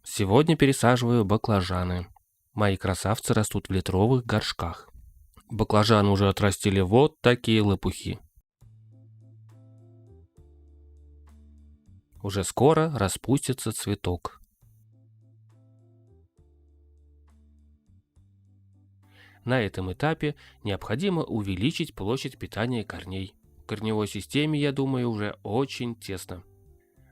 Сегодня пересаживаю баклажаны. Мои красавцы растут в литровых горшках. Баклажаны уже отрастили вот такие лопухи. Уже скоро распустится цветок. На этом этапе необходимо увеличить площадь питания корней. В корневой системе, я думаю, уже очень тесно.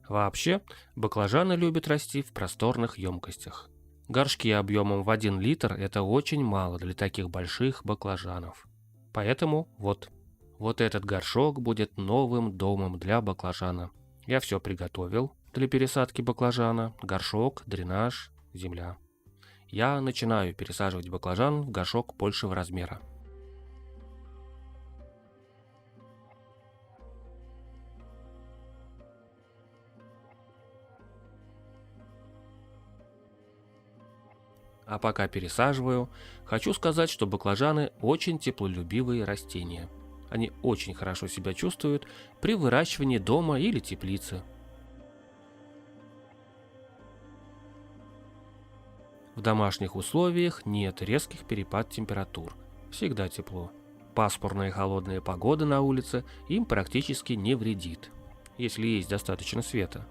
Вообще, баклажаны любят расти в просторных емкостях. Горшки объемом в 1 литр – это очень мало для таких больших баклажанов. Поэтому вот этот горшок будет новым домом для баклажана. Я все приготовил для пересадки баклажана: горшок, дренаж, земля. Я начинаю пересаживать баклажан в горшок большего размера. А пока пересаживаю, хочу сказать, что баклажаны очень теплолюбивые растения. Они очень хорошо себя чувствуют при выращивании дома или теплице. В домашних условиях нет резких перепад температур. Всегда тепло. Пасмурная и холодная погода на улице им практически не вредит, если есть достаточно света.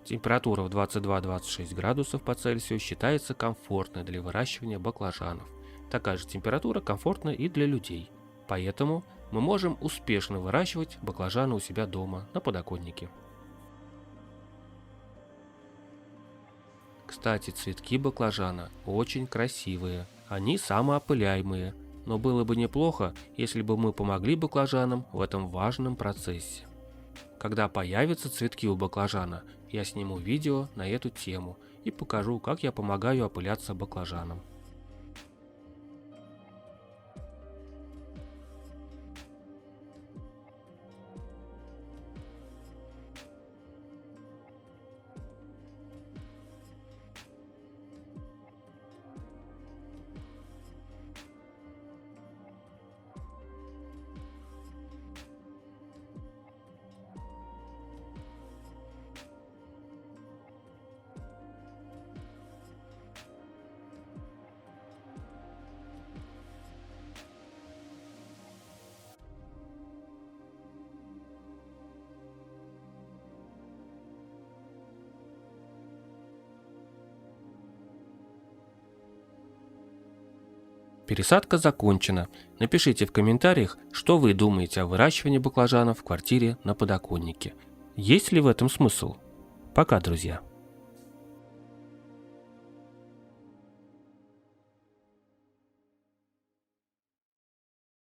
Температура в 22-26 градусов по Цельсию считается комфортной для выращивания баклажанов. Такая же температура комфортна и для людей. Поэтому мы можем успешно выращивать баклажаны у себя дома на подоконнике. Кстати, цветки баклажана очень красивые, они самоопыляемые, но было бы неплохо, если бы мы помогли баклажанам в этом важном процессе. Когда появятся цветки у баклажана, я сниму видео на эту тему и покажу, как я помогаю опыляться баклажанам. Пересадка закончена. Напишите в комментариях, что вы думаете о выращивании баклажанов в квартире на подоконнике. Есть ли в этом смысл? Пока, друзья.